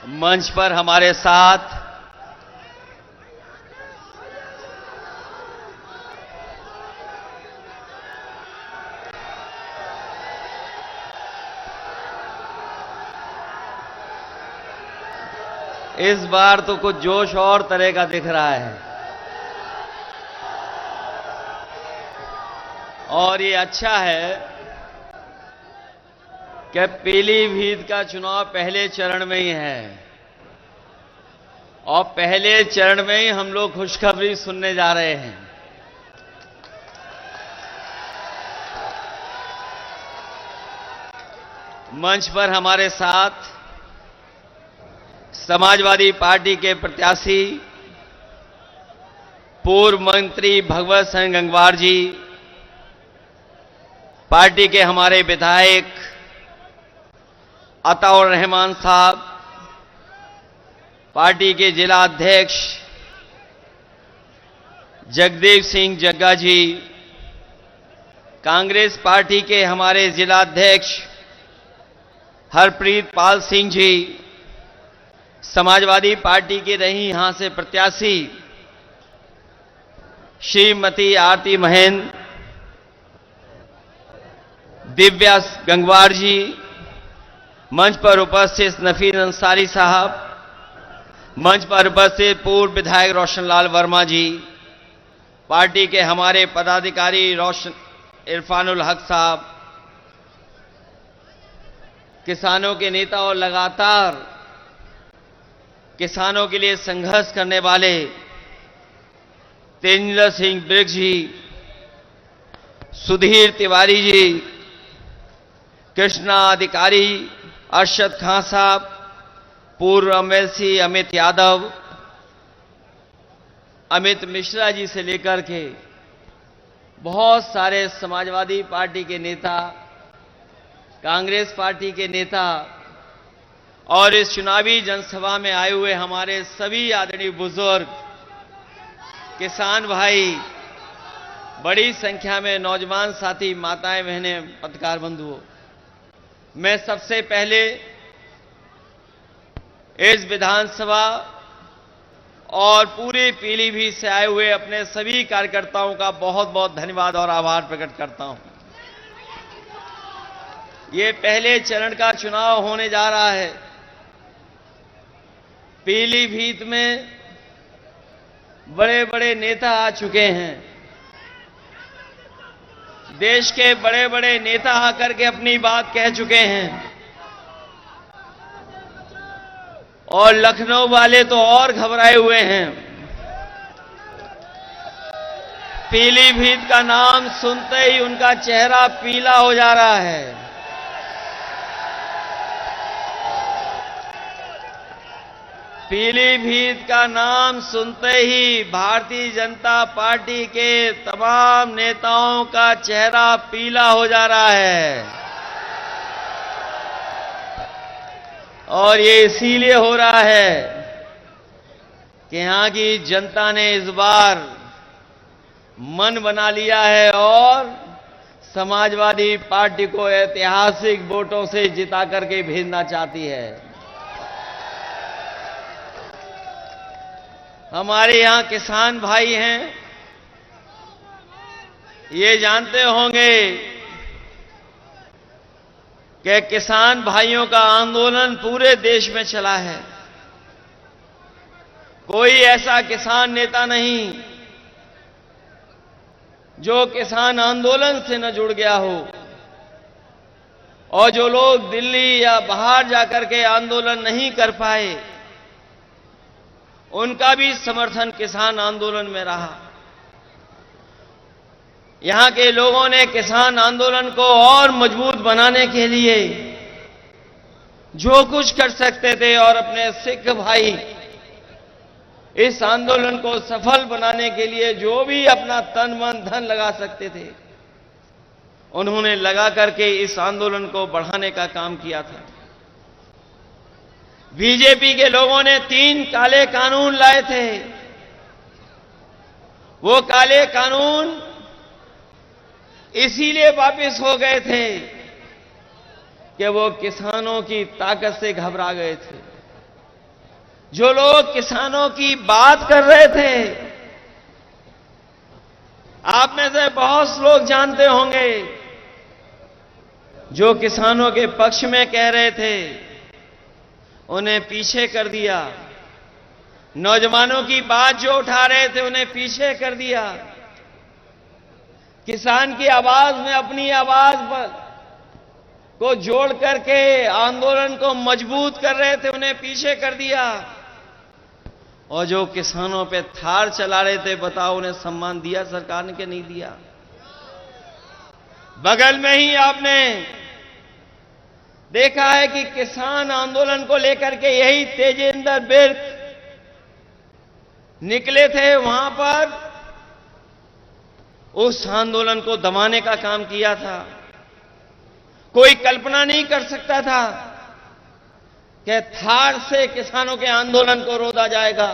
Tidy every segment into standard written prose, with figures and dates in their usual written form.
मंच पर हमारे साथ इस बार तो कुछ जोश और तरह का दिख रहा है और ये अच्छा है कि पीलीभीत का चुनाव पहले चरण में ही है और पहले चरण में ही हम लोग खुशखबरी सुनने जा रहे हैं। मंच पर हमारे साथ समाजवादी पार्टी के प्रत्याशी पूर्व मंत्री भगवत सिंह गंगवार जी, पार्टी के हमारे विधायक अताउर रहमान साहब, पार्टी के जिला अध्यक्ष जगदीप सिंह जग्गा जी, कांग्रेस पार्टी के हमारे जिला अध्यक्ष हरप्रीत पाल सिंह जी, समाजवादी पार्टी के रही यहां से प्रत्याशी श्रीमती आरती महेंद्र, दिव्या गंगवार जी, मंच पर उपस्थित नफीस अंसारी साहब, मंच पर उपस्थित पूर्व विधायक रोशनलाल वर्मा जी, पार्टी के हमारे पदाधिकारी इरफानुल हक साहब, किसानों के नेता और लगातार किसानों के लिए संघर्ष करने वाले तेजिंदर सिंह बिर्क जी, सुधीर तिवारी जी, कृष्णा अधिकारी, अरशद खान साहब, पूर्व एमएलसी अमित यादव, अमित मिश्रा जी से लेकर के बहुत सारे समाजवादी पार्टी के नेता, कांग्रेस पार्टी के नेता और इस चुनावी जनसभा में आए हुए हमारे सभी आदरणीय बुजुर्ग, किसान भाई, बड़ी संख्या में नौजवान साथी, माताएं, बहनें, पत्रकार बंधुओं, मैं सबसे पहले इस विधानसभा और पूरे पीलीभीत से आए हुए अपने सभी कार्यकर्ताओं का बहुत बहुत धन्यवाद और आभार प्रकट करता हूं। ये पहले चरण का चुनाव होने जा रहा है। पीलीभीत में बड़े बड़े नेता आ चुके हैं। देश के बड़े बड़े नेता आकर के अपनी बात कह चुके हैं और लखनऊ वाले तो और घबराए हुए हैं। पीलीभीत का नाम सुनते ही उनका चेहरा पीला हो जा रहा है। पीलीभीत का नाम सुनते ही भारतीय जनता पार्टी के तमाम नेताओं का चेहरा पीला हो जा रहा है और ये इसीलिए हो रहा है कि यहां की जनता ने इस बार मन बना लिया है और समाजवादी पार्टी को ऐतिहासिक वोटों से जिता करके भेजना चाहती है। हमारे यहां किसान भाई हैं, ये जानते होंगे कि किसान भाइयों का आंदोलन पूरे देश में चला है। कोई ऐसा किसान नेता नहीं जो किसान आंदोलन से न जुड़ गया हो और जो लोग दिल्ली या बाहर जाकर के आंदोलन नहीं कर पाए, उनका भी समर्थन किसान आंदोलन में रहा। यहां के लोगों ने किसान आंदोलन को और मजबूत बनाने के लिए जो कुछ कर सकते थे और अपने सिख भाई इस आंदोलन को सफल बनाने के लिए जो भी अपना तन मन धन लगा सकते थे, उन्होंने लगा करके इस आंदोलन को बढ़ाने का काम किया था। बीजेपी के लोगों ने 3 काले कानून लाए थे। वो काले कानून इसीलिए वापस हो गए थे कि वो किसानों की ताकत से घबरा गए थे। जो लोग किसानों की बात कर रहे थे, आप में से बहुत लोग जानते होंगे, जो किसानों के पक्ष में कह रहे थे उन्हें पीछे कर दिया। नौजवानों की बात जो उठा रहे थे उन्हें पीछे कर दिया। किसान की आवाज में अपनी आवाज को जोड़ करके आंदोलन को मजबूत कर रहे थे उन्हें पीछे कर दिया। और जो किसानों पे थार चला रहे थे, बताओ उन्हें सम्मान दिया सरकार ने कि नहीं दिया? बगल में ही आपने देखा है कि किसान आंदोलन को लेकर के यही तेजेंद्र बिर्क निकले थे, वहां पर उस आंदोलन को दबाने का काम किया था। कोई कल्पना नहीं कर सकता था कि थार से किसानों के आंदोलन को रोका जाएगा।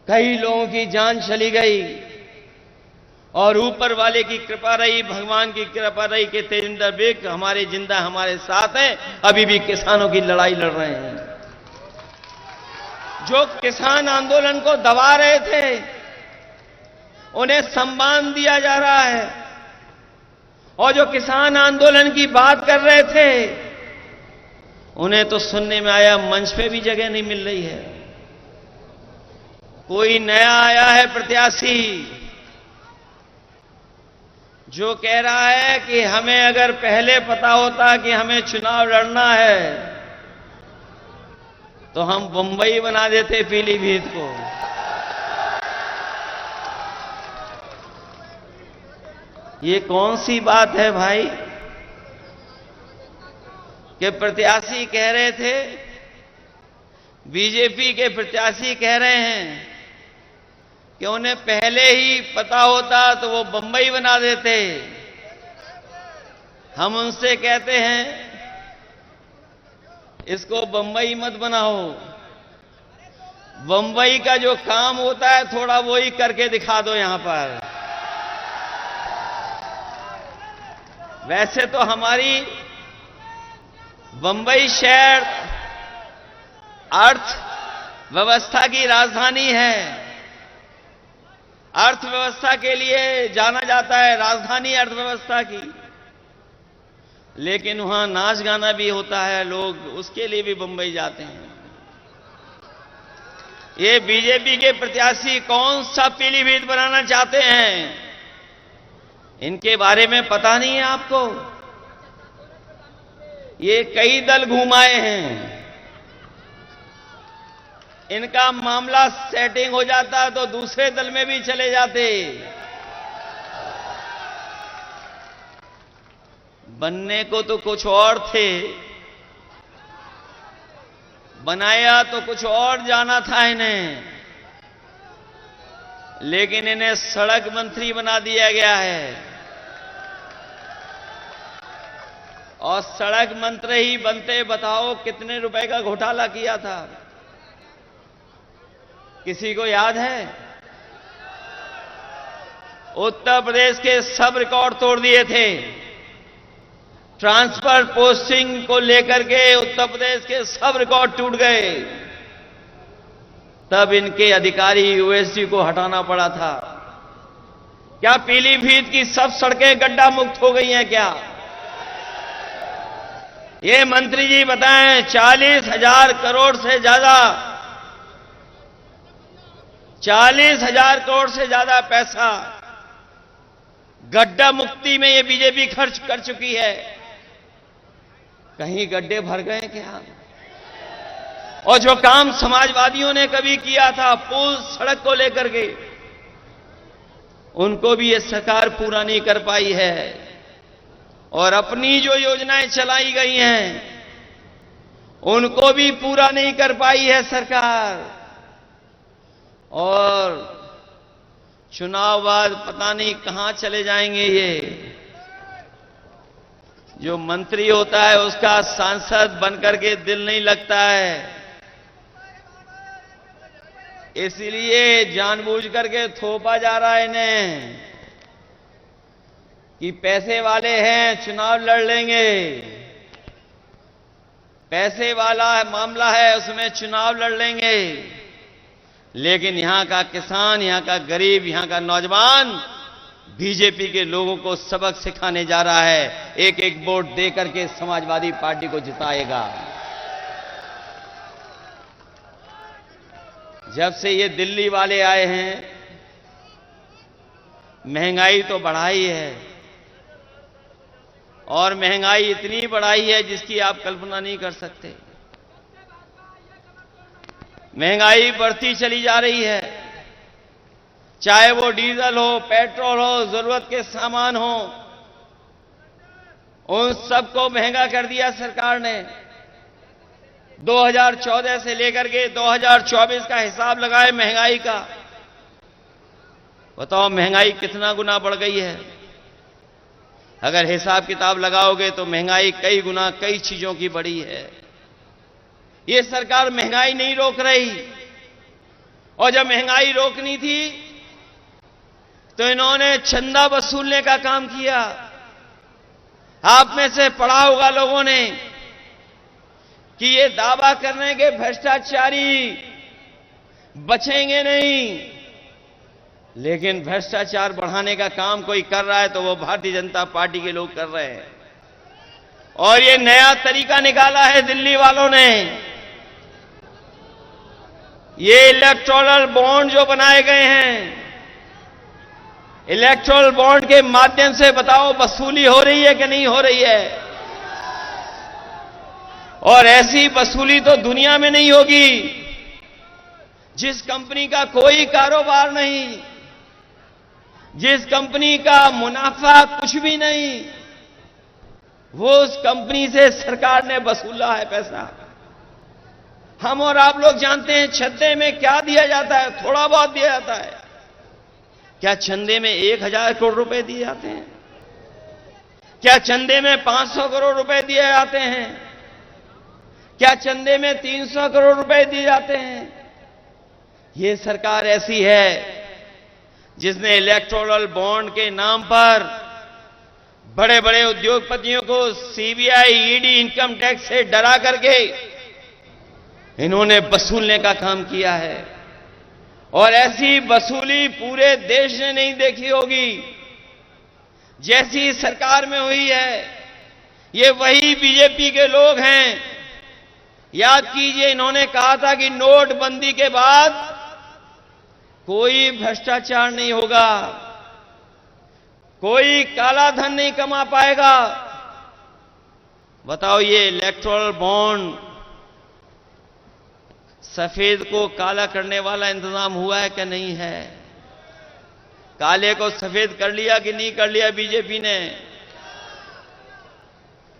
कई लोगों की जान चली गई और ऊपर वाले की कृपा रही, भगवान की कृपा रही कि तेजेंद्र बिर्क हमारे जिंदा हमारे साथ हैं, अभी भी किसानों की लड़ाई लड़ रहे हैं। जो किसान आंदोलन को दबा रहे थे उन्हें सम्मान दिया जा रहा है, और जो किसान आंदोलन की बात कर रहे थे उन्हें तो सुनने में आया मंच पे भी जगह नहीं मिल रही है। कोई नया आया है प्रत्याशी जो कह रहा है कि हमें अगर पहले पता होता कि हमें चुनाव लड़ना है तो हम बंबई बना देते पीलीभीत को। ये कौन सी बात है भाई कि प्रत्याशी कह रहे थे, बीजेपी के प्रत्याशी कह रहे हैं कि उन्हें पहले ही पता होता तो वो बंबई बना देते। हम उनसे कहते हैं इसको बंबई मत बनाओ, बंबई का जो काम होता है थोड़ा वो ही करके दिखा दो यहां पर। वैसे तो हमारी बंबई शहर अर्थव्यवस्था की राजधानी है, अर्थव्यवस्था के लिए जाना जाता है, राजधानी अर्थव्यवस्था की। लेकिन वहां नाच गाना भी होता है, लोग उसके लिए भी बंबई जाते हैं। ये बीजेपी के प्रत्याशी कौन सा पीलीभीत बनाना चाहते हैं, इनके बारे में पता नहीं है आपको? ये कई दल घुमाए हैं, इनका मामला सेटिंग हो जाता तो दूसरे दल में भी चले जाते। बनने को तो कुछ और थे, बनाया तो कुछ और जाना था इन्हें, लेकिन इन्हें सड़क मंत्री बना दिया गया है। और सड़क मंत्री ही बनते बताओ कितने रुपए का घोटाला किया था, किसी को याद है? उत्तर प्रदेश के सब रिकॉर्ड तोड़ दिए थे। ट्रांसफर पोस्टिंग को लेकर के उत्तर प्रदेश के सब रिकॉर्ड टूट गए। तब इनके अधिकारी यूएससी को हटाना पड़ा था। क्या पीलीभीत की सब सड़कें गड्ढा मुक्त हो गई हैं क्या? ये मंत्री जी बताएं, 40,000 करोड़ से ज्यादा, 40,000 करोड़ से ज्यादा पैसा गड्ढा मुक्ति में ये बीजेपी खर्च कर चुकी है। कहीं गड्ढे भर गए क्या? और जो काम समाजवादियों ने कभी किया था पुल सड़क को लेकर के, उनको भी ये सरकार पूरा नहीं कर पाई है। और अपनी जो योजनाएं चलाई गई हैं उनको भी पूरा नहीं कर पाई है सरकार। और चुनाव बाद पता नहीं कहां चले जाएंगे ये। जो मंत्री होता है उसका सांसद बनकर के दिल नहीं लगता है, इसलिए जानबूझ करके थोपा जा रहा है इन्हें कि पैसे वाले हैं, चुनाव लड़ लेंगे। पैसे वाला मामला है, उसमें चुनाव लड़ लेंगे, लेकिन यहां का किसान, यहां का गरीब, यहां का नौजवान बीजेपी के लोगों को सबक सिखाने जा रहा है। एक एक वोट देकर के समाजवादी पार्टी को जिताएगा। जब से ये दिल्ली वाले आए हैं, महंगाई तो बढ़ाई है, और महंगाई इतनी बढ़ाई है जिसकी आप कल्पना नहीं कर सकते। महंगाई बढ़ती चली जा रही है, चाहे वो डीजल हो, पेट्रोल हो, जरूरत के सामान हो, उन सबको महंगा कर दिया सरकार ने। 2014 से लेकर के 2024 का हिसाब लगाए महंगाई का, बताओ महंगाई कितना गुना बढ़ गई है। अगर हिसाब किताब लगाओगे तो महंगाई कई गुना कई चीजों की बढ़ी है। ये सरकार महंगाई नहीं रोक रही, और जब महंगाई रोकनी थी तो इन्होंने चंदा वसूलने का काम किया। आप में से पढ़ा होगा लोगों ने कि ये दावा करने के भ्रष्टाचारी बचेंगे नहीं, लेकिन भ्रष्टाचार बढ़ाने का काम कोई कर रहा है तो वो भारतीय जनता पार्टी के लोग कर रहे हैं। और ये नया तरीका निकाला है दिल्ली वालों ने। ये इलेक्टोरल बॉन्ड जो बनाए गए हैं, इलेक्टोरल बॉन्ड के माध्यम से बताओ वसूली हो रही है कि नहीं हो रही है। और ऐसी वसूली तो दुनिया में नहीं होगी। जिस कंपनी का कोई कारोबार नहीं, जिस कंपनी का मुनाफा कुछ भी नहीं, वो उस कंपनी से सरकार ने वसूला है पैसा। हम और आप लोग जानते हैं चंदे में क्या दिया जाता है, थोड़ा बहुत दिया जाता है। क्या चंदे में 1000 करोड़ रुपए दिए जाते हैं? क्या चंदे में 500 करोड़ रुपए दिए जाते हैं? क्या चंदे में 300 करोड़ रुपए दिए जाते हैं? ये सरकार ऐसी है जिसने इलेक्टोरल बॉन्ड के नाम पर बड़े बड़े उद्योगपतियों को सीबीआई, ईडी, इनकम टैक्स से डरा करके इन्होंने वसूलने का काम किया है। और ऐसी वसूली पूरे देश ने नहीं देखी होगी जैसी सरकार में हुई है। ये वही बीजेपी के लोग हैं। याद कीजिए, इन्होंने कहा था कि नोटबंदी के बाद कोई भ्रष्टाचार नहीं होगा, कोई काला धन नहीं कमा पाएगा। बताओ ये इलेक्टोरल बॉन्ड सफेद को काला करने वाला इंतजाम हुआ है कि नहीं है? काले को सफेद कर लिया कि नहीं कर लिया बीजेपी ने?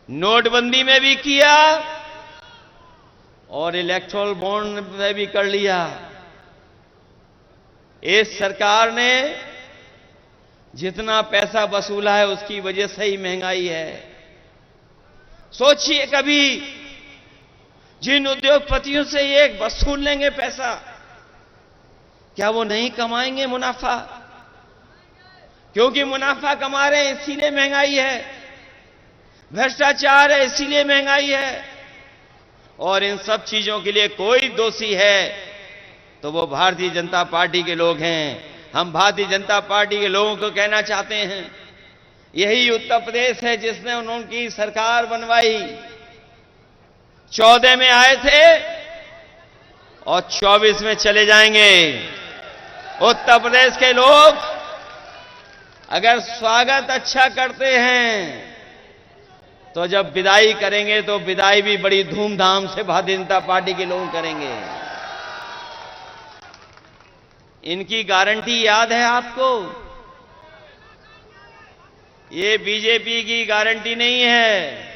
नोटबंदी में भी किया और इलेक्टोरल बॉन्ड में भी कर लिया। इस सरकार ने जितना पैसा वसूला है उसकी वजह से ही महंगाई है। सोचिए कभी, जिन उद्योगपतियों से ये वसूल लेंगे पैसा, क्या वो नहीं कमाएंगे मुनाफा? क्योंकि मुनाफा कमा रहे हैं इसीलिए महंगाई है, भ्रष्टाचार है इसीलिए महंगाई है। और इन सब चीजों के लिए कोई दोषी है तो वो भारतीय जनता पार्टी के लोग हैं। हम भारतीय जनता पार्टी के लोगों को कहना चाहते हैं, यही उत्तर प्रदेश है जिसने उनकी सरकार बनवाई। 14 में आए थे और 24 में चले जाएंगे। उत्तर प्रदेश के लोग अगर स्वागत अच्छा करते हैं तो जब विदाई करेंगे तो विदाई भी बड़ी धूमधाम से भारतीय जनता पार्टी के लोग करेंगे। इनकी गारंटी याद है आपको? ये बीजेपी की गारंटी नहीं है।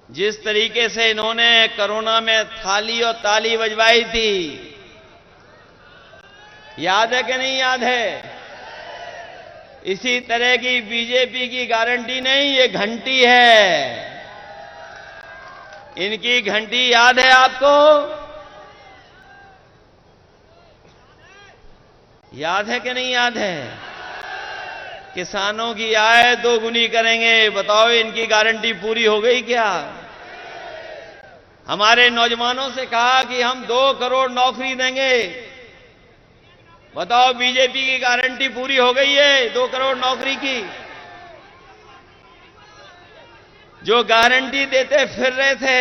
जिस तरीके से इन्होंने कोरोना में थाली और ताली बजवाई थी, याद है कि नहीं याद है? इसी तरह की बीजेपी की गारंटी नहीं, ये घंटी है। इनकी घंटी याद है आपको? याद है कि नहीं याद है? किसानों की आय दोगुनी करेंगे। बताओ इनकी गारंटी पूरी हो गई क्या? हमारे नौजवानों से कहा कि हम 2 करोड़ नौकरी देंगे। बताओ, बीजेपी की गारंटी पूरी हो गई है 2 करोड़ नौकरी की? जो गारंटी देते फिर रहे थे,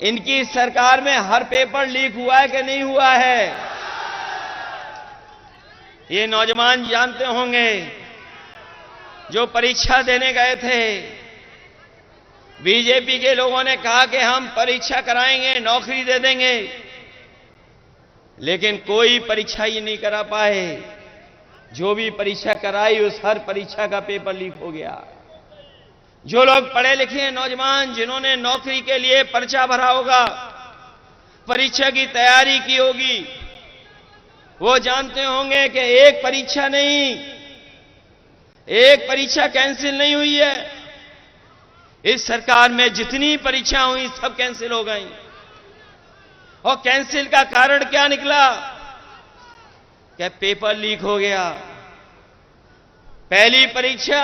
इनकी सरकार में हर पेपर लीक हुआ है कि नहीं हुआ है? ये नौजवान जानते होंगे, जो परीक्षा देने गए थे, बीजेपी के लोगों ने कहा कि हम परीक्षा कराएंगे, नौकरी दे देंगे, लेकिन कोई परीक्षा ही नहीं करा पाए। जो भी परीक्षा कराई, उस हर परीक्षा का पेपर लीक हो गया। जो लोग पढ़े लिखे हैं नौजवान, जिन्होंने नौकरी के लिए पर्चा भरा होगा, परीक्षा की तैयारी की होगी, वो जानते होंगे कि एक परीक्षा नहीं, एक परीक्षा कैंसिल नहीं हुई है। इस सरकार में जितनी परीक्षा हुई सब कैंसिल हो गई। और कैंसिल का कारण क्या निकला? क्या पेपर लीक हो गया। पहली परीक्षा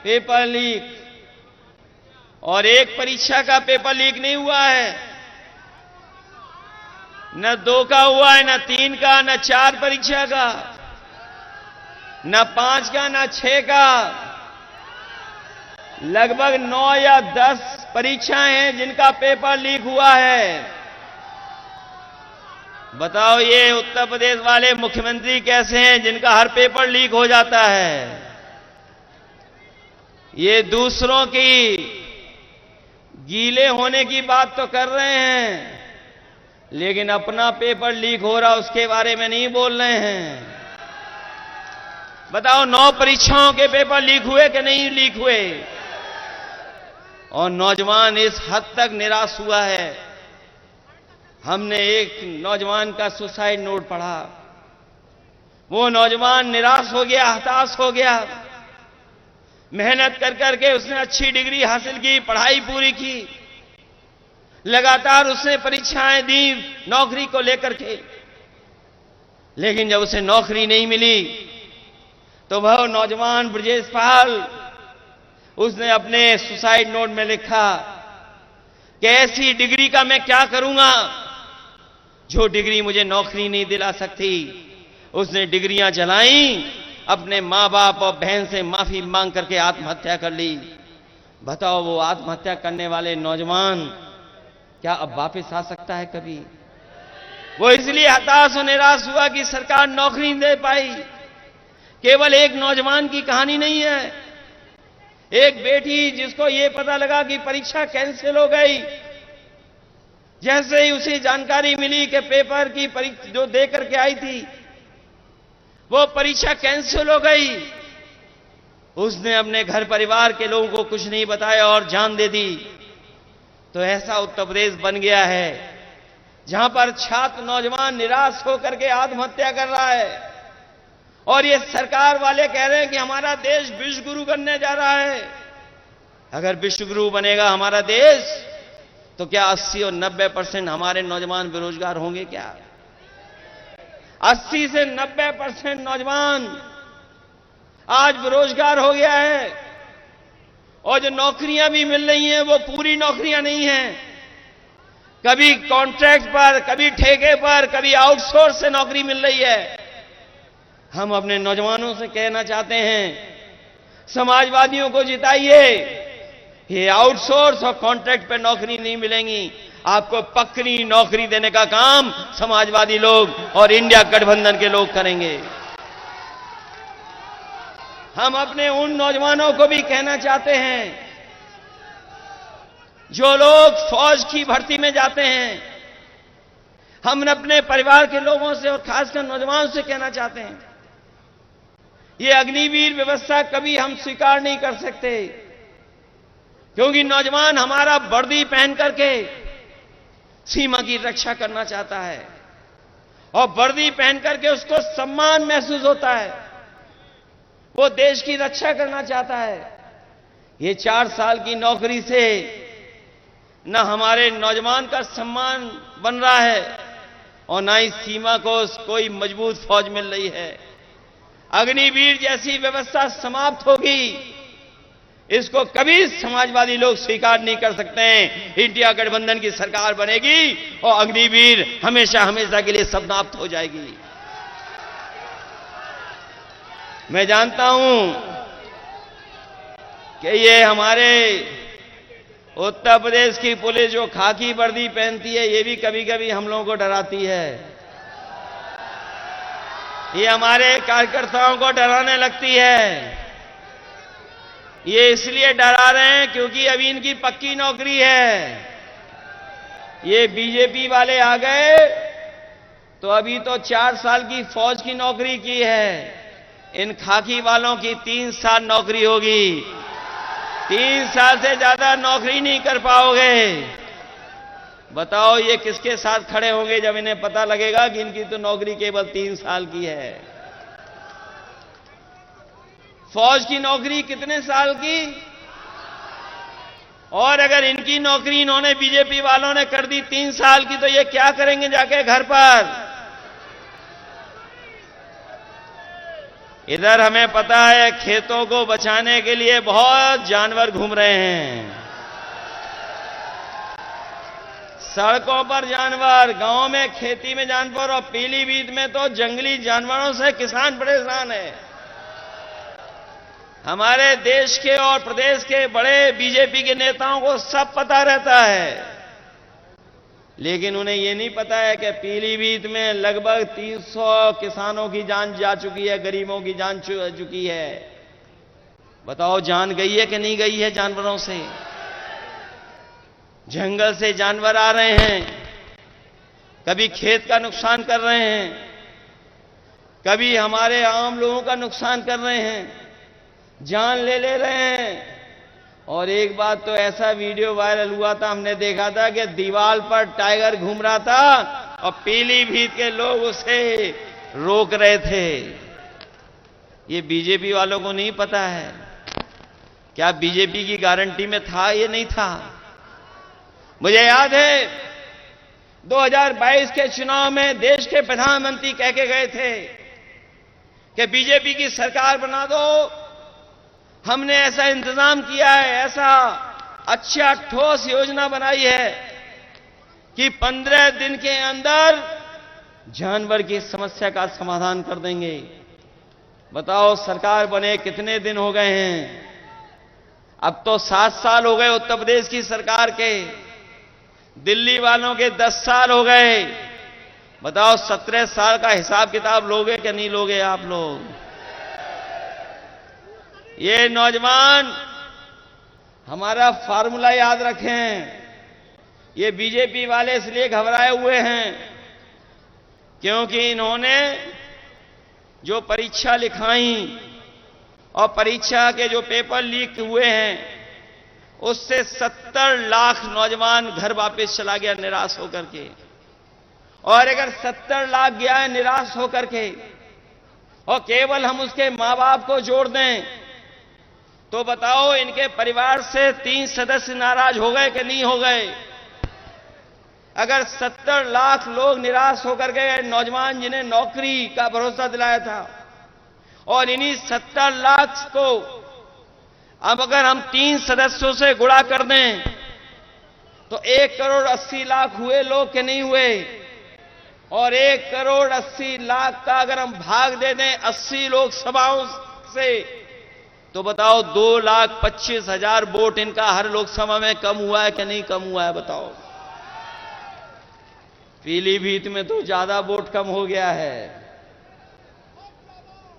पेपर लीक, और एक परीक्षा का पेपर लीक नहीं हुआ है। न 2 का हुआ है, न 3 का, न 4 परीक्षा का, न 5 का, न 6 का। लगभग 9 या 10 परीक्षाएं हैं जिनका पेपर लीक हुआ है। बताओ, ये उत्तर प्रदेश वाले मुख्यमंत्री कैसे हैं जिनका हर पेपर लीक हो जाता है? ये दूसरों की गीले होने की बात तो कर रहे हैं, लेकिन अपना पेपर लीक हो रहा उसके बारे में नहीं बोल रहे हैं। बताओ, 9 परीक्षाओं के पेपर लीक हुए कि नहीं लीक हुए? और नौजवान इस हद तक निराश हुआ है। हमने एक नौजवान का सुसाइड नोट पढ़ा। वो नौजवान निराश हो गया, हताश हो गया। मेहनत कर करके उसने अच्छी डिग्री हासिल की, पढ़ाई पूरी की, लगातार उसने परीक्षाएं दी नौकरी को लेकर के, लेकिन जब उसे नौकरी नहीं मिली तो वह नौजवान ब्रजेश पाल, उसने अपने सुसाइड नोट में लिखा कि ऐसी डिग्री का मैं क्या करूंगा जो डिग्री मुझे नौकरी नहीं दिला सकती। उसने डिग्रियां जलाई, अपने मां बाप और बहन से माफी मांग करके आत्महत्या कर ली। बताओ, वो आत्महत्या करने वाले नौजवान क्या अब वापस आ सकता है कभी? वो इसलिए हताश और निराश हुआ कि सरकार नौकरी नहीं दे पाई। केवल एक नौजवान की कहानी नहीं है। एक बेटी जिसको ये पता लगा कि परीक्षा कैंसिल हो गई, जैसे ही उसे जानकारी मिली कि पेपर की परीक्षा जो दे करके आई थी वो परीक्षा कैंसिल हो गई, उसने अपने घर परिवार के लोगों को कुछ नहीं बताया और जान दे दी। तो ऐसा उत्तर प्रदेश बन गया है जहां पर छात्र नौजवान निराश होकर के आत्महत्या कर रहा है। और ये सरकार वाले कह रहे हैं कि हमारा देश विश्व गुरु बनने जा रहा है। अगर विश्व गुरु बनेगा हमारा देश, तो क्या 80 और 90% हमारे नौजवान बेरोजगार होंगे क्या? 80 से 90% नौजवान आज बेरोजगार हो गया है। और जो नौकरियां भी मिल रही हैं वो पूरी नौकरियां नहीं हैं। कभी कॉन्ट्रैक्ट पर, कभी ठेके पर, कभी आउटसोर्स से नौकरी मिल रही है। हम अपने नौजवानों से कहना चाहते हैं, समाजवादियों को जिताइए। ये आउटसोर्स और कॉन्ट्रैक्ट पे नौकरी नहीं मिलेंगी। आपको पक्की नौकरी देने का काम समाजवादी लोग और इंडिया गठबंधन के लोग करेंगे। हम अपने उन नौजवानों को भी कहना चाहते हैं जो लोग फौज की भर्ती में जाते हैं। हम अपने परिवार के लोगों से और खासकर नौजवानों से कहना चाहते हैं, ये अग्निवीर व्यवस्था कभी हम स्वीकार नहीं कर सकते, क्योंकि नौजवान हमारा वर्दी पहन करके सीमा की रक्षा करना चाहता है और वर्दी पहन करके उसको सम्मान महसूस होता है। वो देश की रक्षा करना चाहता है। ये 4 साल की नौकरी से न हमारे नौजवान का सम्मान बन रहा है और न ही सीमा को कोई मजबूत फौज मिल रही है। अग्निवीर जैसी व्यवस्था समाप्त होगी, इसको कभी समाजवादी लोग स्वीकार नहीं कर सकते हैं। इंडिया गठबंधन की सरकार बनेगी और अग्निवीर हमेशा हमेशा के लिए समाप्त हो जाएगी। मैं जानता हूं कि ये हमारे उत्तर प्रदेश की पुलिस जो खाकी वर्दी पहनती है, ये भी कभी कभी हम लोगों को डराती है। ये हमारे कार्यकर्ताओं को डराने लगती है। ये इसलिए डरा रहे हैं क्योंकि अभी इनकी पक्की नौकरी है। ये बीजेपी वाले आ गए तो अभी तो 4 साल की फौज की नौकरी की है। इन खाकी वालों की 3 साल नौकरी होगी। 3 साल से ज्यादा नौकरी नहीं कर पाओगे। बताओ ये किसके साथ खड़े होंगे जब इन्हें पता लगेगा कि इनकी तो नौकरी केवल 3 साल की है। फौज की नौकरी कितने साल की? और अगर इनकी नौकरी इन्होंने बीजेपी वालों ने कर दी 3 साल की, तो ये क्या करेंगे जाके घर पर? इधर हमें पता है खेतों को बचाने के लिए बहुत जानवर घूम रहे हैं। सड़कों पर जानवर, गांव में खेती में जानवर, और पीलीभीत में तो जंगली जानवरों से किसान परेशान है। हमारे देश के और प्रदेश के बड़े बीजेपी के नेताओं को सब पता रहता है, लेकिन उन्हें यह नहीं पता है कि पीलीभीत में लगभग 300 किसानों की जान जा चुकी है, गरीबों की जान चुकी है। बताओ जान गई है कि नहीं गई है जानवरों से? जंगल से जानवर आ रहे हैं, कभी खेत का नुकसान कर रहे हैं, कभी हमारे आम लोगों का नुकसान कर रहे हैं, जान ले रहे हैं। और एक बात तो ऐसा वीडियो वायरल हुआ था, हमने देखा था कि दीवार पर टाइगर घूम रहा था और पीलीभीत के लोग उसे रोक रहे थे। ये बीजेपी वालों को नहीं पता है। क्या बीजेपी की गारंटी में था? ये नहीं था। मुझे याद है 2022 के चुनाव में देश के प्रधानमंत्री कह के गए थे कि बीजेपी की सरकार बना दो। हमने ऐसा इंतजाम किया है, ऐसा अच्छा ठोस योजना बनाई है कि 15 दिन के अंदर जानवर की समस्या का समाधान कर देंगे। बताओ सरकार बने कितने दिन हो गए हैं? अब तो 7 साल हो गए उत्तर प्रदेश की सरकार के। दिल्ली वालों के 10 साल हो गए। बताओ 17 साल का हिसाब किताब लोगे कि नहीं लोगे आप लोग? ये नौजवान हमारा फार्मूला याद रखें। ये बीजेपी वाले इसलिए घबराए हुए हैं क्योंकि इन्होंने जो परीक्षा लिखाई और परीक्षा के जो पेपर लीक हुए हैं, उससे 70 लाख नौजवान घर वापस चला गया निराश होकर के। और अगर 70 लाख गया है निराश होकर के और केवल हम उसके मां बाप को जोड़ दें, तो बताओ इनके परिवार से 3 सदस्य नाराज हो गए कि नहीं हो गए? अगर 70 लाख लोग निराश होकर गए, नौजवान जिन्हें नौकरी का भरोसा दिलाया था, और इन्हीं 70 लाख को अब अगर हम 3 सदस्यों से गुणा कर दें तो 1 करोड़ 80 लाख हुए लोग के नहीं हुए? और 1 करोड़ 80 लाख का अगर हम भाग दे दें 80 लोकसभाओं से, तो बताओ 2,25,000 वोट इनका हर लोकसभा में कम हुआ है कि नहीं कम हुआ है? बताओ। पीलीभीत में तो ज्यादा वोट कम हो गया है।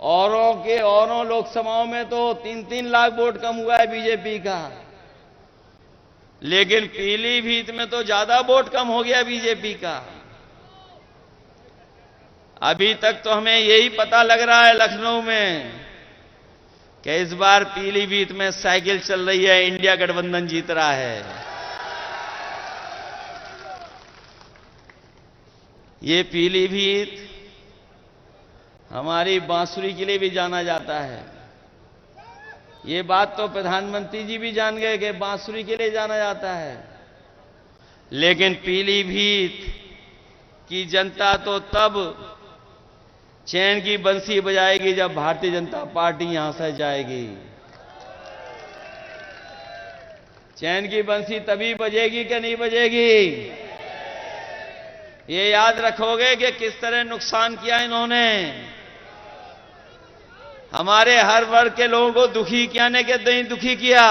औरों लोकसभाओं में तो 3-3 लाख वोट कम हुआ है बीजेपी का, लेकिन पीलीभीत में तो ज्यादा वोट कम हो गया बीजेपी का। अभी तक तो हमें यही पता लग रहा है लखनऊ में कि इस बार पीलीभीत में साइकिल चल रही है, इंडिया गठबंधन जीत रहा है। ये पीलीभीत हमारी बांसुरी के लिए भी जाना जाता है। ये बात तो प्रधानमंत्री जी भी जान गए कि बांसुरी के लिए जाना जाता है, लेकिन पीलीभीत की जनता तो तब चैन की बंसी बजाएगी जब भारतीय जनता पार्टी यहां से जाएगी। चैन की बंसी तभी बजेगी कि नहीं बजेगी? ये याद रखोगे कि किस तरह नुकसान किया इन्होंने। हमारे हर वर्ग के लोगों को दुखी किया ने कि नहीं दुखी किया।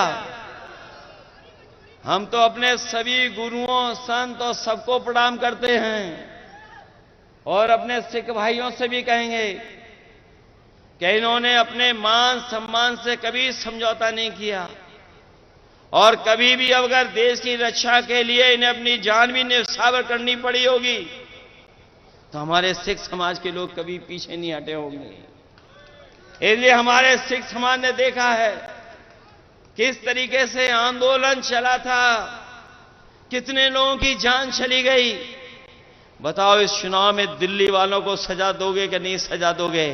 हम तो अपने सभी गुरुओं, संत और सबको प्रणाम करते हैं और अपने सिख भाइयों से भी कहेंगे कि इन्होंने अपने मान सम्मान से कभी समझौता नहीं किया और कभी भी अगर देश की रक्षा के लिए इन्हें अपनी जान भी न्यौछावर करनी पड़ी होगी तो हमारे सिख समाज के लोग कभी पीछे नहीं हटे होंगे। इसलिए हमारे सिख समाज ने देखा है किस तरीके से आंदोलन चला था, कितने लोगों की जान चली गई। बताओ इस चुनाव में दिल्ली वालों को सजा दोगे कि नहीं सजा दोगे?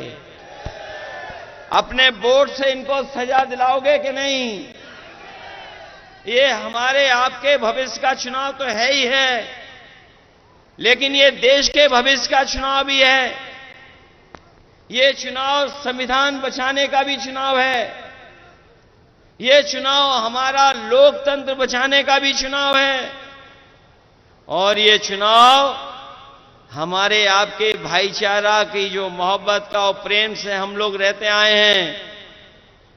अपने वोट से इनको सजा दिलाओगे कि नहीं? ये हमारे आपके भविष्य का चुनाव तो है ही है, लेकिन ये देश के भविष्य का चुनाव भी है। ये चुनाव संविधान बचाने का भी चुनाव है। ये चुनाव हमारा लोकतंत्र बचाने का भी चुनाव है और ये चुनाव हमारे आपके भाईचारा की जो मोहब्बत का और प्रेम से हम लोग रहते आए हैं,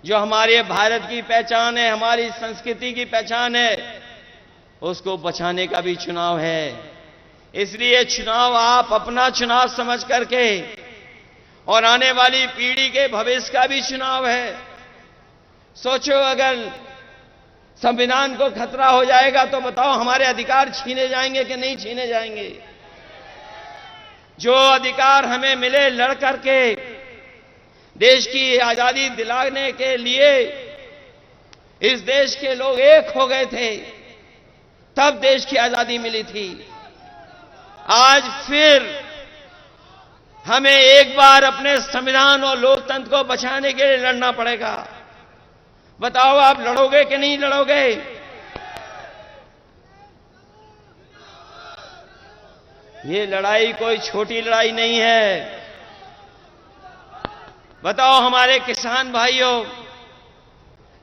जो हमारे भारत की पहचान है, हमारी संस्कृति की पहचान है, उसको बचाने का भी चुनाव है। इसलिए चुनाव आप अपना चुनाव समझ करके और आने वाली पीढ़ी के भविष्य का भी चुनाव है। सोचो अगर संविधान को खतरा हो जाएगा तो बताओ हमारे अधिकार छीने जाएंगे कि नहीं छीने जाएंगे? जो अधिकार हमें मिले लड़ करके देश की आजादी दिलाने के लिए इस देश के लोग एक हो गए थे, तब देश की आजादी मिली थी। आज फिर हमें एक बार अपने संविधान और लोकतंत्र को बचाने के लिए लड़ना पड़ेगा। बताओ आप लड़ोगे कि नहीं लड़ोगे? ये लड़ाई कोई छोटी लड़ाई नहीं है। बताओ हमारे किसान भाइयों,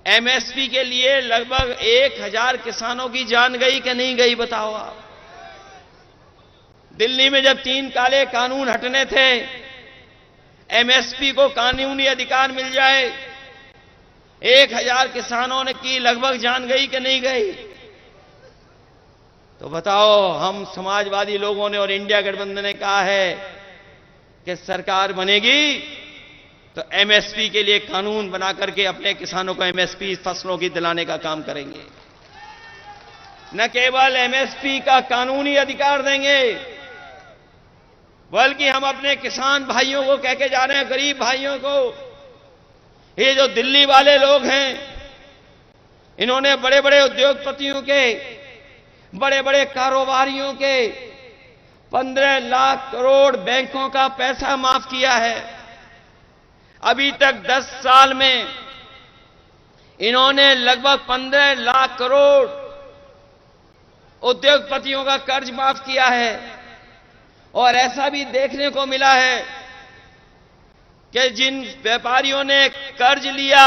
एमएसपी के लिए लगभग 1000 किसानों की जान गई कि नहीं गई? बताओ आप। दिल्ली में जब 3 काले कानून हटने थे, एमएसपी को कानूनी अधिकार मिल जाए, 1000 किसानों ने की लगभग जान गई कि नहीं गई? तो बताओ, हम समाजवादी लोगों ने और इंडिया गठबंधन ने कहा है कि सरकार बनेगी तो एमएसपी के लिए कानून बना करके अपने किसानों को एमएसपी फसलों की दिलाने का काम करेंगे। न केवल एमएसपी का कानूनी अधिकार देंगे, बल्कि हम अपने किसान भाइयों को कह के जा रहे हैं, गरीब भाइयों को, ये जो दिल्ली वाले लोग हैं, इन्होंने बड़े बड़े उद्योगपतियों के, बड़े बड़े कारोबारियों के 15 लाख करोड़ बैंकों का पैसा माफ किया है। अभी तक 10 साल में इन्होंने लगभग 15 लाख करोड़ उद्योगपतियों का कर्ज माफ किया है। और ऐसा भी देखने को मिला है कि जिन व्यापारियों ने कर्ज लिया,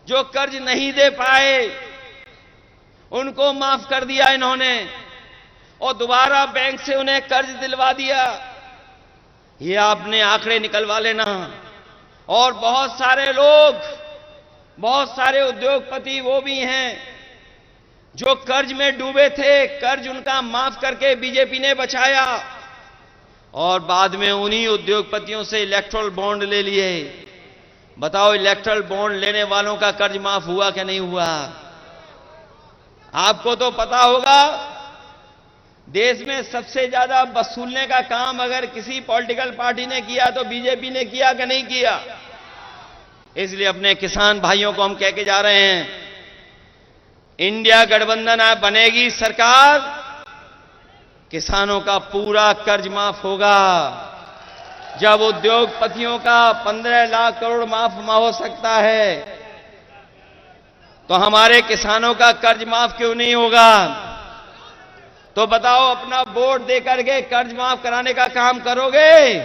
जो कर्ज नहीं दे पाए, उनको माफ कर दिया इन्होंने और दोबारा बैंक से उन्हें कर्ज दिलवा दिया। ये आपने आंकड़े निकलवा लेना। और बहुत सारे लोग, बहुत सारे उद्योगपति वो भी हैं जो कर्ज में डूबे थे, कर्ज उनका माफ करके बीजेपी ने बचाया और बाद में उन्हीं उद्योगपतियों से इलेक्ट्रल बॉन्ड ले लिए। बताओ, इलेक्ट्रल बॉन्ड लेने वालों का कर्ज माफ हुआ कि नहीं हुआ? आपको तो पता होगा, देश में सबसे ज्यादा वसूलने का काम अगर किसी पॉलिटिकल पार्टी ने किया तो बीजेपी ने किया कि नहीं किया? इसलिए अपने किसान भाइयों को हम कह के जा रहे हैं, इंडिया गठबंधन बनेगी सरकार, किसानों का पूरा कर्ज माफ होगा। जब उद्योगपतियों का 15 लाख करोड़ माफ हो सकता है, तो हमारे किसानों का कर्ज माफ क्यों नहीं होगा? तो बताओ, अपना वोट देकर के कर्ज माफ कराने का काम करोगे?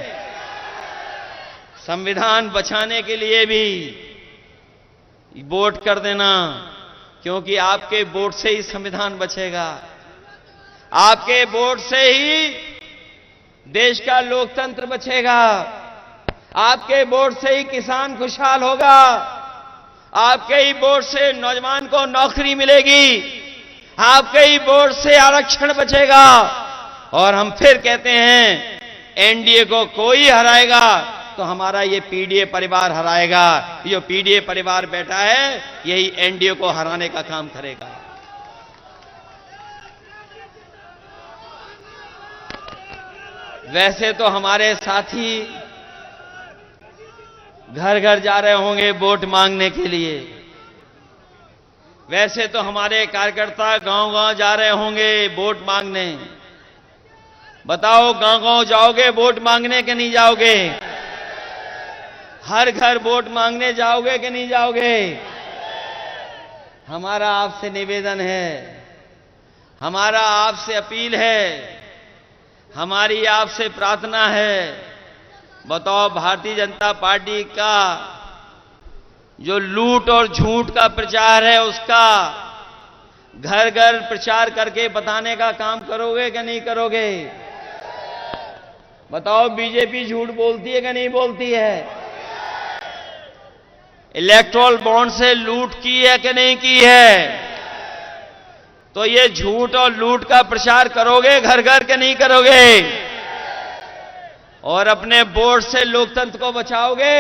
संविधान बचाने के लिए भी वोट कर देना। क्योंकि आपके वोट से ही संविधान बचेगा, आपके वोट से ही देश का लोकतंत्र बचेगा, आपके वोट से ही किसान खुशहाल होगा, आपके ही वोट से नौजवान को नौकरी मिलेगी, आपके ही वोट से आरक्षण बचेगा। और हम फिर कहते हैं एनडीए को कोई हराएगा तो हमारा ये पीडीए परिवार हराएगा। ये पीडीए परिवार बैठा है यही एनडीए को हराने का काम करेगा। वैसे तो हमारे साथी घर घर जा रहे होंगे वोट मांगने के लिए, वैसे तो हमारे कार्यकर्ता गांव गांव जा रहे होंगे वोट मांगने। बताओ गांव गांव जाओगे वोट मांगने कि नहीं जाओगे? हर घर वोट मांगने जाओगे कि नहीं जाओगे? हमारा आपसे निवेदन है, हमारा आपसे अपील है, हमारी आपसे प्रार्थना है। बताओ भारतीय जनता पार्टी का जो लूट और झूठ का प्रचार है उसका घर घर प्रचार करके बताने का काम करोगे कि नहीं करोगे? बताओ बीजेपी झूठ बोलती है कि नहीं बोलती है? इलेक्टोरल बॉन्ड से लूट की है कि नहीं की है? तो ये झूठ और लूट का प्रचार करोगे घर घर के नहीं करोगे? और अपने वोट से लोकतंत्र को बचाओगे?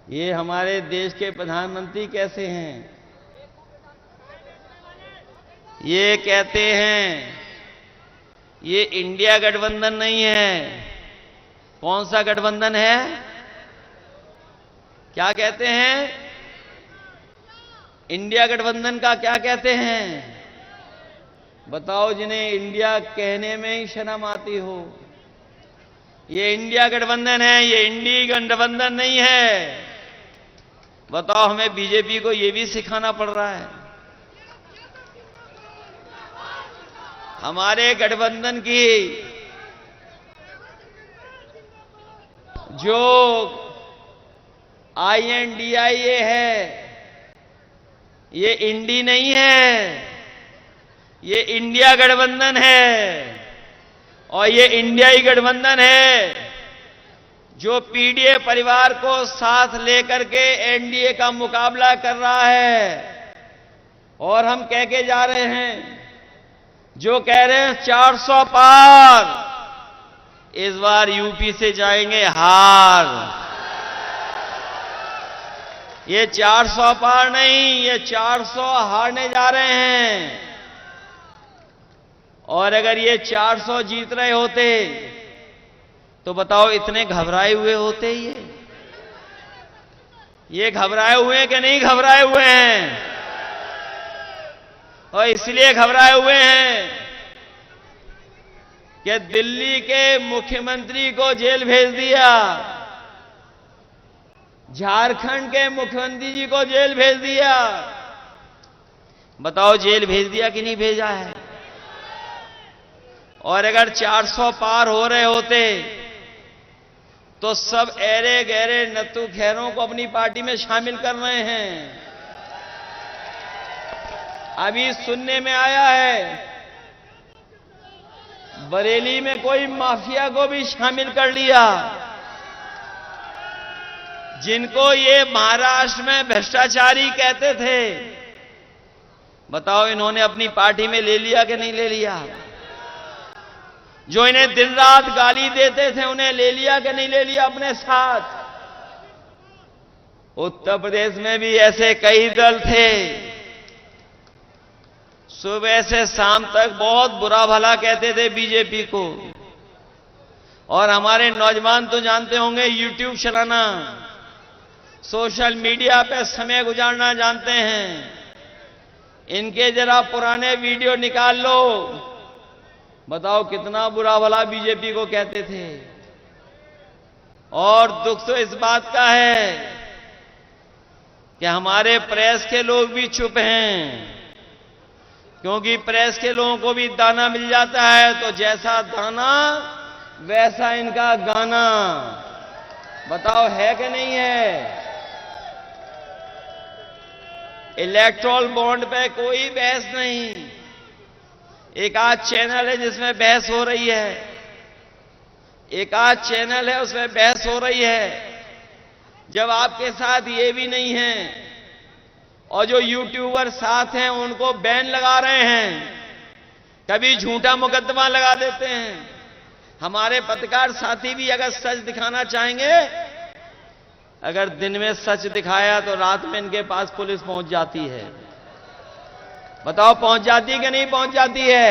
ये हमारे देश के प्रधानमंत्री कैसे हैं? ये कहते हैं ये इंडिया गठबंधन नहीं है। कौन सा गठबंधन है? क्या कहते हैं? इंडिया गठबंधन का क्या कहते हैं? बताओ जिन्हें इंडिया कहने में ही शर्म आती हो। ये इंडिया गठबंधन है, ये इंडी गठबंधन नहीं है। बताओ हमें बीजेपी को ये भी सिखाना पड़ रहा है। हमारे गठबंधन की जो INDIA है ये इंडी नहीं है, ये इंडिया गठबंधन है। और ये इंडियाई गठबंधन है जो पीडीए परिवार को साथ लेकर के एनडीए का मुकाबला कर रहा है। और हम कह के जा रहे हैं, जो कह रहे हैं 400 पार, इस बार यूपी से जाएंगे हार। ये 400 पार नहीं, ये 400 हारने जा रहे हैं। और अगर ये 400 जीत रहे होते तो बताओ इतने घबराए हुए होते ये घबराए हुए हैं कि नहीं घबराए हुए हैं? और इसलिए घबराए हुए हैं कि दिल्ली के मुख्यमंत्री को जेल भेज दिया, झारखंड के मुख्यमंत्री जी को जेल भेज दिया। बताओ जेल भेज दिया कि नहीं भेजा है? और अगर 400 पार हो रहे होते तो सब ऐरे गहरे नत्थु खैरों को अपनी पार्टी में शामिल कर रहे हैं। अभी सुनने में आया है बरेली में कोई माफिया को भी शामिल कर लिया, जिनको ये महाराष्ट्र में भ्रष्टाचारी कहते थे। बताओ इन्होंने अपनी पार्टी में ले लिया कि नहीं ले लिया? जो इन्हें दिन रात गाली देते थे उन्हें ले लिया कि नहीं ले लिया अपने साथ? उत्तर प्रदेश में भी ऐसे कई दल थे, सुबह से शाम तक बहुत बुरा भला कहते थे बीजेपी को। और हमारे नौजवान तो जानते होंगे यूट्यूब चलाना, सोशल मीडिया पे समय गुजारना जानते हैं। इनके जरा पुराने वीडियो निकाल लो, बताओ कितना बुरा भला बीजेपी को कहते थे। और दुख तो इस बात का है कि हमारे प्रेस के लोग भी चुप हैं, क्योंकि प्रेस के लोगों को भी दाना मिल जाता है, तो जैसा दाना वैसा इनका गाना। बताओ है कि नहीं है? इलेक्ट्रॉल बॉन्ड पे कोई बहस नहीं। एक आध चैनल है जिसमें बहस हो रही है, एक आध चैनल है उसमें बहस हो रही है। जब आपके साथ ये भी नहीं है और जो यूट्यूबर साथ हैं उनको बैन लगा रहे हैं, कभी झूठा मुकदमा लगा देते हैं। हमारे पत्रकार साथी भी अगर सच दिखाना चाहेंगे, अगर दिन में सच दिखाया तो रात में इनके पास पुलिस पहुंच जाती है। बताओ पहुंच जाती है कि नहीं पहुंच जाती है?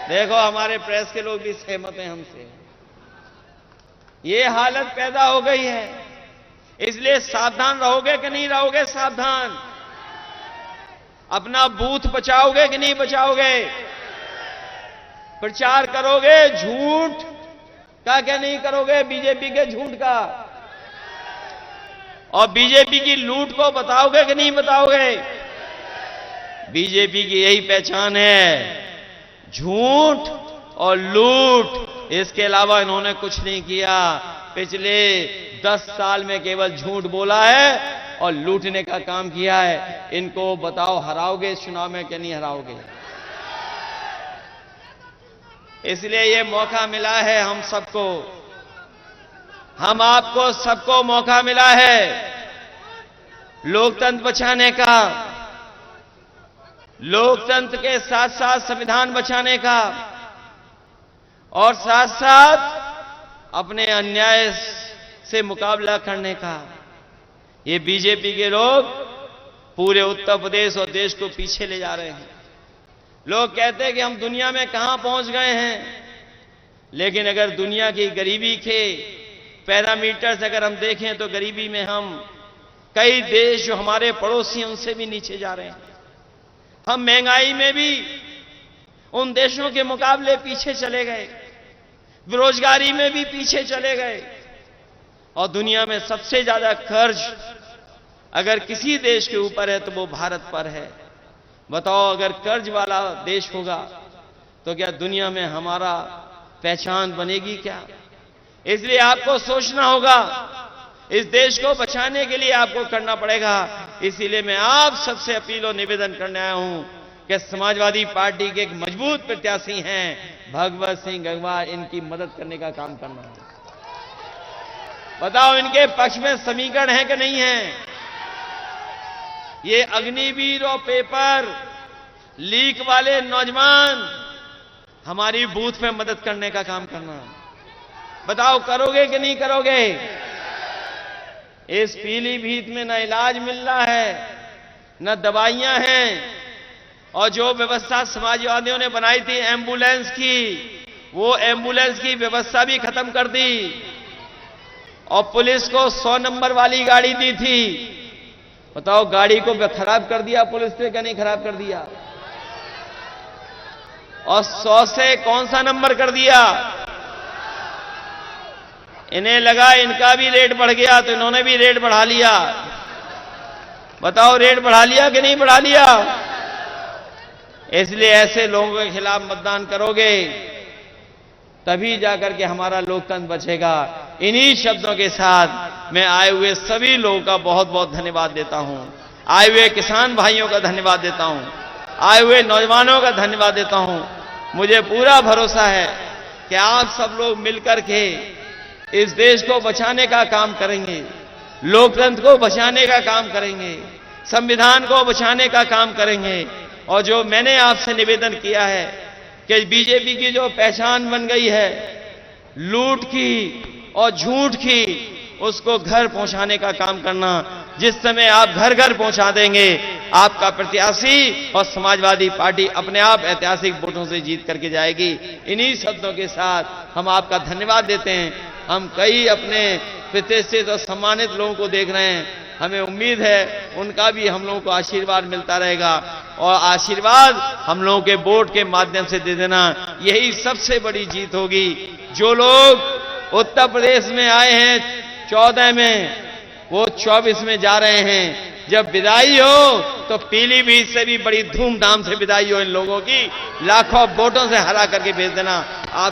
देखो हमारे प्रेस के लोग भी सहमत हैं हमसे। ये हालत पैदा हो गई है, इसलिए सावधान रहोगे कि नहीं रहोगे? सावधान। अपना बूथ बचाओगे कि नहीं बचाओगे? प्रचार करोगे झूठ का क्या नहीं करोगे? बीजेपी के झूठ का और बीजेपी की लूट को बताओगे कि नहीं बताओगे? बीजेपी की यही पहचान है, झूठ और लूट। इसके अलावा इन्होंने कुछ नहीं किया। पिछले 10 साल में केवल झूठ बोला है और लूटने का काम किया है। इनको बताओ हराओगे इस चुनाव में कि नहीं हराओगे? इसलिए ये मौका मिला है हम सबको, हम आपको सबको मौका मिला है लोकतंत्र बचाने का, लोकतंत्र के साथ साथ संविधान बचाने का और साथ साथ अपने अन्याय से मुकाबला करने का। ये बीजेपी के लोग पूरे उत्तर प्रदेश और देश को पीछे ले जा रहे हैं। लोग कहते हैं कि हम दुनिया में कहां पहुंच गए हैं, लेकिन अगर दुनिया की गरीबी के पैरामीटर्स अगर हम देखें तो गरीबी में हम कई देश जो हमारे पड़ोसी हैं उनसे भी नीचे जा रहे हैं। हम महंगाई में भी उन देशों के मुकाबले पीछे चले गए, बेरोजगारी में भी पीछे चले गए और दुनिया में सबसे ज्यादा कर्ज अगर किसी देश के ऊपर है तो वो भारत पर है। बताओ अगर कर्ज वाला देश होगा तो क्या दुनिया में हमारा पहचान बनेगी क्या? इसलिए आपको सोचना होगा, इस देश को बचाने के लिए आपको करना पड़ेगा। इसीलिए मैं आप सबसे अपील और निवेदन करने आया हूं कि समाजवादी पार्टी के एक मजबूत प्रत्याशी हैं भगवत सिंह गंगवार, इनकी मदद करने का काम करना है। बताओ इनके पक्ष में समीकरण है कि नहीं है? ये अग्निवीर और पेपर लीक वाले नौजवान हमारी बूथ में मदद करने का काम करना। बताओ करोगे कि नहीं करोगे? इस पीलीभीत में न इलाज मिल रहा है, न दवाइयां हैं और जो व्यवस्था समाजवादियों ने बनाई थी एम्बुलेंस की, वो एम्बुलेंस की व्यवस्था भी खत्म कर दी और पुलिस को 100 नंबर वाली गाड़ी दी थी। बताओ गाड़ी को खराब कर दिया पुलिस ने क्या नहीं खराब कर दिया? और 100 से कौन सा नंबर कर दिया? इन्हें लगा इनका भी रेट बढ़ गया तो इन्होंने भी रेट बढ़ा लिया। बताओ रेट बढ़ा लिया कि नहीं बढ़ा लिया? इसलिए ऐसे लोगों के खिलाफ मतदान करोगे तभी जाकर के हमारा लोकतंत्र बचेगा। इन्हीं शब्दों के साथ मैं आए हुए सभी लोगों का बहुत बहुत धन्यवाद देता हूं। आए हुए किसान भाइयों का धन्यवाद देता हूं, आए हुए नौजवानों का धन्यवाद देता हूं। मुझे पूरा भरोसा है कि आप सब लोग मिलकर के इस देश को बचाने का काम करेंगे, लोकतंत्र को बचाने का काम करेंगे, संविधान को बचाने का काम करेंगे। और जो मैंने आपसे निवेदन किया है कि बीजेपी की जो पहचान बन गई है लूट की और झूठ की, उसको घर पहुंचाने का काम करना। जिस समय आप घर घर पहुंचा देंगे, आपका प्रत्याशी और समाजवादी पार्टी अपने आप ऐतिहासिक वोटों से जीत करके जाएगी। इन्हीं शब्दों के साथ हम आपका धन्यवाद देते हैं। हम कई अपने प्रतिष्ठित और सम्मानित लोगों को देख रहे हैं, हमें उम्मीद है उनका भी हम लोगों को आशीर्वाद मिलता रहेगा और आशीर्वाद हम लोगों के वोट के माध्यम से दे देना, यही सबसे बड़ी जीत होगी। जो लोग उत्तर प्रदेश में आए हैं 14 में, वो 24 में जा रहे हैं। जब विदाई हो तो पीलीभीत से भी बड़ी धूमधाम से विदाई हो इन लोगों की, लाखों वोटों से हरा करके भेज देना। आप